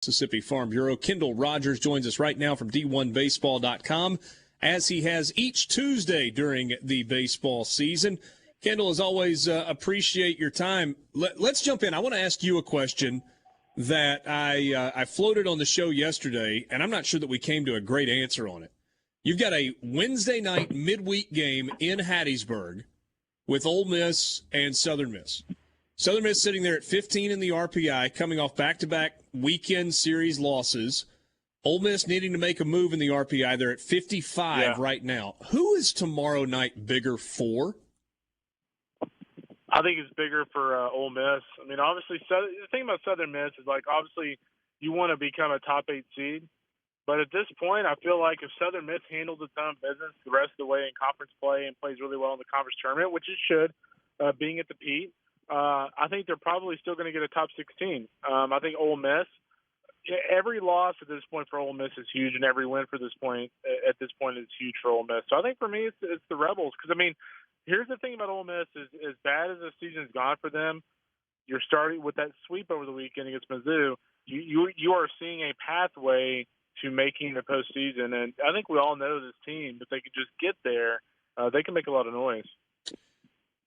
Mississippi Farm Bureau. Kendall Rogers joins us right now from D1Baseball.com, as he has each Tuesday during the baseball season. Kendall, as always, appreciate your time. Let's jump in. I want to ask you a question that I floated on the show yesterday, and I'm not sure that we came to a great answer on it. You've got a Wednesday night midweek game in Hattiesburg with Ole Miss and Southern Miss. Southern Miss sitting there at 15 in the RPI, coming off back-to-back weekend series losses. Ole Miss needing to make a move in the RPI. They're at 55 right now. Who is tomorrow night bigger for? I think it's bigger for Ole Miss. I mean, obviously, the thing about Southern Miss is, obviously you want to become a top 8 seed. But at this point, I feel like if Southern Miss handles its own business the rest of the way in conference play and plays really well in the conference tournament, which it should, being at the Pete, I think they're probably still going to get a top 16. I think Ole Miss, every loss at this point for Ole Miss is huge, and every win at this point is huge for Ole Miss. So I think for me, it's the Rebels. Because, I mean, here's the thing about Ole Miss is as bad as the season's gone for them, you're starting with that sweep over the weekend against Mizzou. You are seeing a pathway to making the postseason, and I think we all know this team. If they could just get there, they can make a lot of noise.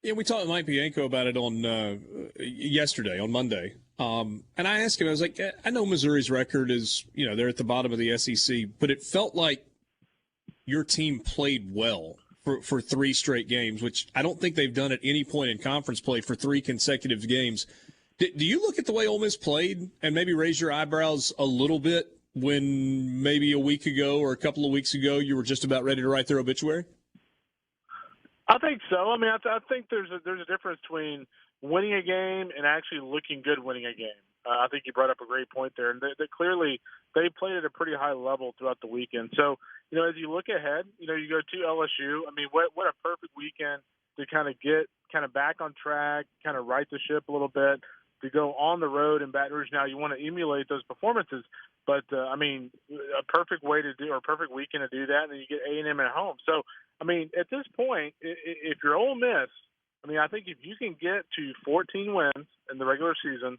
Yeah, we talked to Mike Bianco about it on yesterday, on Monday. And I asked him, I was like, I know Missouri's record is, they're at the bottom of the SEC, but it felt like your team played well for 3 straight games, which I don't think they've done at any point in conference play for 3 consecutive games. Do you look at the way Ole Miss played and maybe raise your eyebrows a little bit when maybe a week ago or a couple of weeks ago you were just about ready to write their obituary? I think so. I mean, I think there's a difference between winning a game and actually looking good winning a game. I think you brought up a great point there, and they clearly they played at a pretty high level throughout the weekend. So, as you look ahead, you go to LSU. I mean, what a perfect weekend to kind of get back on track, kind of right the ship a little bit, to go on the road in Baton Rouge. Now you want to emulate those performances, but I mean, a perfect way to do, or a perfect weekend to do that, and then you get A&M at home. So, I mean, at this point, if you're Ole Miss, I mean, I think if you can get to 14 wins in the regular season,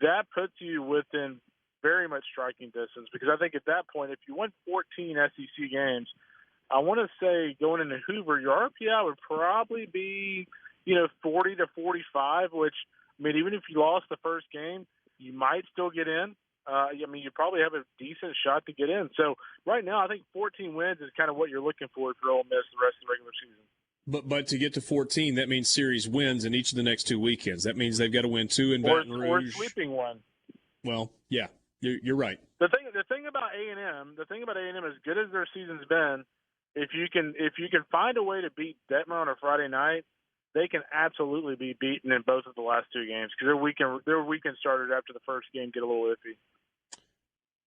that puts you within very much striking distance. Because I think at that point, if you win 14 SEC games, I want to say going into Hoover, your RPI would probably be, 40 to 45, which, I mean, even if you lost the first game, you might still get in. I mean, you probably have a decent shot to get in. So right now, I think 14 wins is kind of what you're looking for Ole Miss the rest of the regular season. But to get to 14, that means series wins in each of the next 2 weekends. That means they've got to win 2 in Baton Rouge. Or sweeping one. Well, yeah, you're right. The thing about A&M, as good as their season's been, if you can find a way to beat Detmer on a Friday night, they can absolutely be beaten in both of the last 2 games because their weekend started after the first game get a little iffy.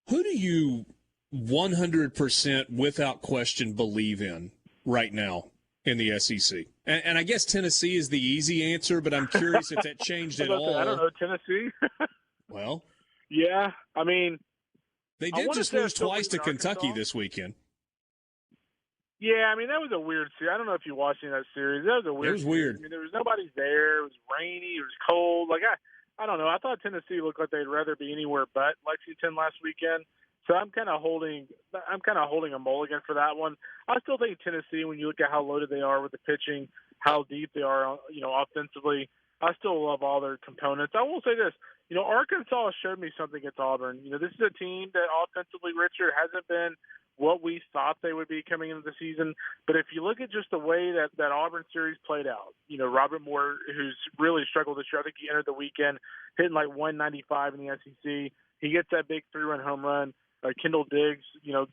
Who do you 100% without question believe in right now in the SEC? And I guess Tennessee is the easy answer, but I'm curious if that changed at all. I don't know, Tennessee? Well. Yeah, I mean. They did just lose twice to Kentucky Arkansas this weekend. Yeah, I mean, that was a weird series. I don't know if you're watching that series. That was a weird It was weird. I mean, there was nobody there. It was rainy. It was cold. I don't know. I thought Tennessee looked like they'd rather be anywhere but Lexington last weekend. So I'm kind of holding a mulligan for that one. I still think Tennessee, when you look at how loaded they are with the pitching, how deep they are, offensively, I still love all their components. I will say this, Arkansas showed me something against Auburn. This is a team that offensively, Richard, hasn't been what we thought they would be coming into the season. But if you look at just the way that Auburn series played out, Robert Moore, who's really struggled this year, I think he entered the weekend hitting like 195 in the SEC. He gets that big 3-run home run. Kendall Diggs,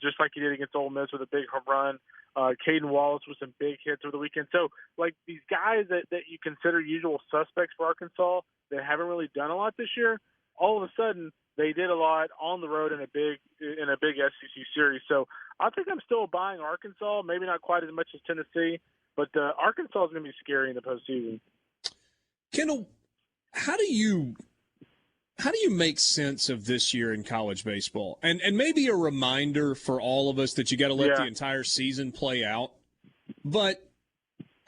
just like he did against Ole Miss with a big home run. Caden Wallace with some big hits over the weekend. So, these guys that you consider usual suspects for Arkansas that haven't really done a lot this year, all of a sudden they did a lot on the road in a big SEC series. So I think I'm still buying Arkansas, maybe not quite as much as Tennessee, but Arkansas is going to be scary in the postseason. Kendall, how do you make sense of this year in college baseball? And maybe a reminder for all of us that you got to let the entire season play out. But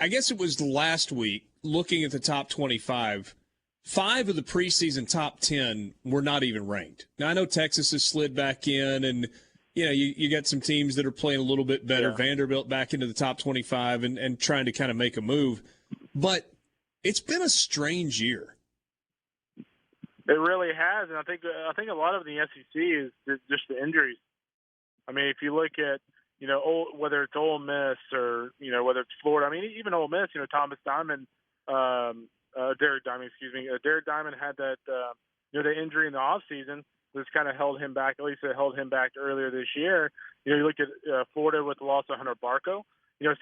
I guess it was last week, looking at the top 25, 5 of the preseason top 10 were not even ranked. Now, I know Texas has slid back in, and you got some teams that are playing a little bit better. Yeah. Vanderbilt back into the top 25 and trying to kind of make a move. But it's been a strange year. It really has, and I think a lot of the SEC is just the injuries. I mean, if you look at whether it's Ole Miss or whether it's Florida. I mean, even Ole Miss. Thomas Diamond, Derek Diamond, excuse me. Derek Diamond had that the injury in the off season, which kind of held him back. At least it held him back earlier this year. You look at Florida with the loss of Hunter Barco.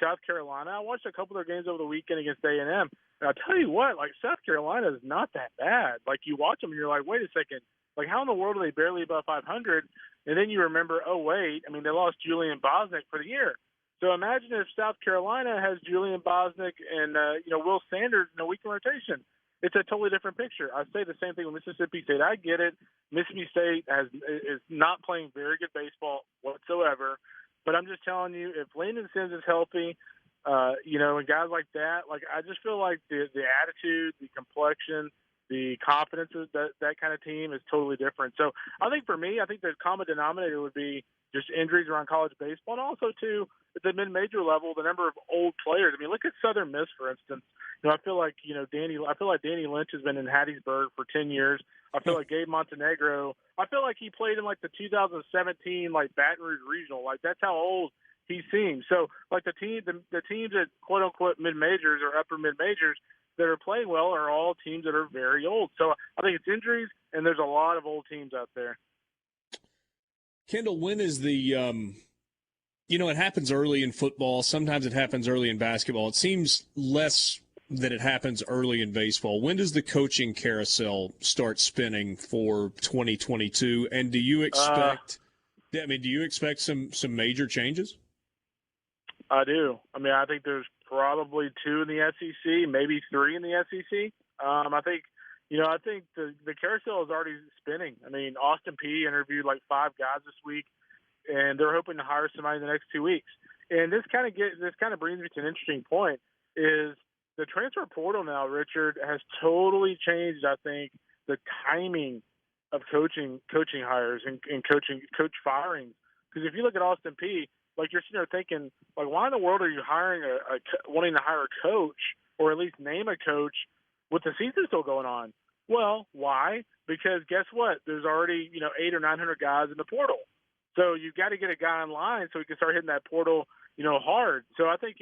South Carolina. I watched a couple of their games over the weekend against A&M, and I'll tell you what, like South Carolina is not that bad. Like you watch them, and you're like, wait a second, like how in the world are they barely above 500? And then you remember, oh wait, I mean they lost Julian Bosnick for the year. So imagine if South Carolina has Julian Bosnick and Will Sanders in a weekend rotation. It's a totally different picture. I say the same thing with Mississippi State. I get it. Mississippi State is not playing very good baseball whatsoever. But I'm just telling you, if Landon Sims is healthy, and guys like that, like I just feel like the attitude, the complexion, the confidence of that kind of team is totally different. So I think for me, I think the common denominator would be just injuries around college baseball, and also too at the mid-major level, the number of old players. I mean, look at Southern Miss, for instance. I feel like Danny Lynch has been in Hattiesburg for 10 years. I feel like Gabe Montenegro. I feel like he played in like the 2017 like Baton Rouge Regional. Like that's how old he seems. So like the teams at quote unquote mid majors or upper mid majors that are playing well are all teams that are very old. So I think it's injuries, and there's a lot of old teams out there. Kendall, when is the it happens early in football. Sometimes it happens early in basketball. It seems less that it happens early in baseball. When does the coaching carousel start spinning for 2022? And do you expect some major changes? I do. I mean, I think there's probably 2 in the SEC, maybe 3 in the SEC. I think the carousel is already spinning. I mean, Austin Peay interviewed like 5 guys this week, and they're hoping to hire somebody in the next 2 weeks. And this kind of brings me to an interesting point is the transfer portal now, Richard, has totally changed, I think, the timing of coaching hires and coach firings. Because if you look at Austin Peay, like you're sitting there thinking, like, why in the world are you wanting to hire a coach or at least name a coach with the season still going on? Well, why? Because guess what? There's already 800 or 900 guys in the portal. So you've got to get a guy in line so he can start hitting that portal, hard. So I think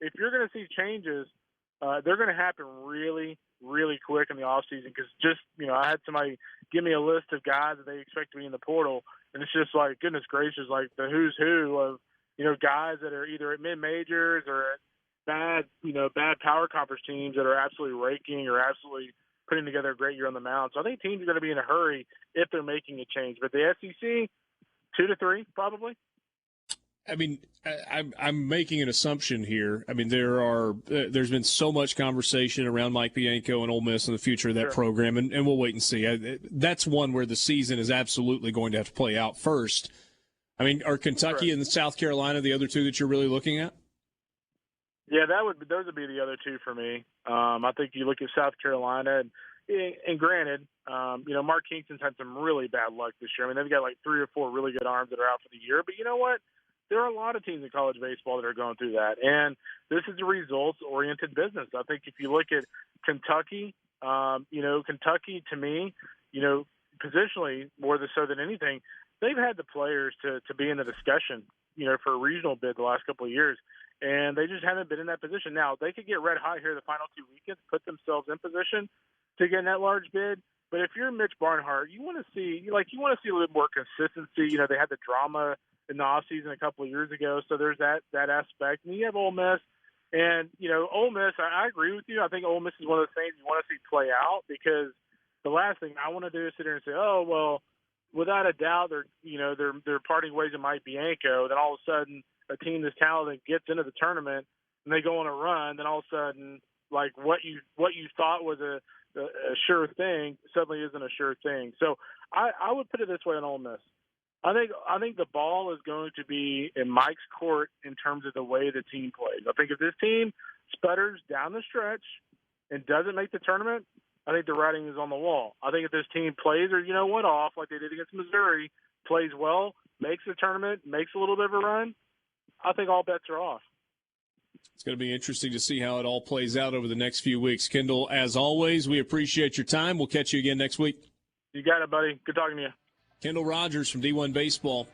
if you're going to see changes, they're going to happen really, really quick in the offseason because I had somebody give me a list of guys that they expect to be in the portal, and it's just like, goodness gracious, like the who's who of, guys that are either at mid-majors or at bad power conference teams that are absolutely raking or absolutely putting together a great year on the mound. So I think teams are going to be in a hurry if they're making a change. But the SEC, 2 to 3 probably. I mean, I'm making an assumption here. I mean, there's been so much conversation around Mike Bianco and Ole Miss and the future of that program, and we'll wait and see. That's one where the season is absolutely going to have to play out first. I mean, are Kentucky and South Carolina the other 2 that you're really looking at? Yeah, those would be the other 2 for me. I think you look at South Carolina, and granted, Mark Kingston's had some really bad luck this year. I mean, they've got like 3 or 4 really good arms that are out for the year. But you know what? There are a lot of teams in college baseball that are going through that. And this is a results-oriented business. I think if you look at Kentucky, Kentucky to me, positionally more so than anything, they've had the players to be in the discussion, for a regional bid the last couple of years. And they just haven't been in that position. Now, they could get red hot here the final 2 weekends, put themselves in position to get in that large bid. But if you're Mitch Barnhart, you want to see a little bit more consistency. They had the drama in the offseason a couple of years ago, so there's that aspect. And you have Ole Miss, and Ole Miss. I agree with you. I think Ole Miss is one of the things you want to see play out because the last thing I want to do is sit there and say, oh well, without a doubt they're parting ways with Mike Bianco. Then all of a sudden a team that's talented gets into the tournament and they go on a run. Then all of a sudden, like what you thought was a sure thing suddenly isn't a sure thing. So I would put it this way on Ole Miss. I think the ball is going to be in Mike's court in terms of the way the team plays. I think if this team sputters down the stretch and doesn't make the tournament, I think the writing is on the wall. I think if this team plays or, you know what, off like they did against Missouri, plays well, makes the tournament, makes a little bit of a run, I think all bets are off. It's going to be interesting to see how it all plays out over the next few weeks. Kendall, as always, we appreciate your time. We'll catch you again next week. You got it, buddy. Good talking to you. Kendall Rogers from D1 Baseball.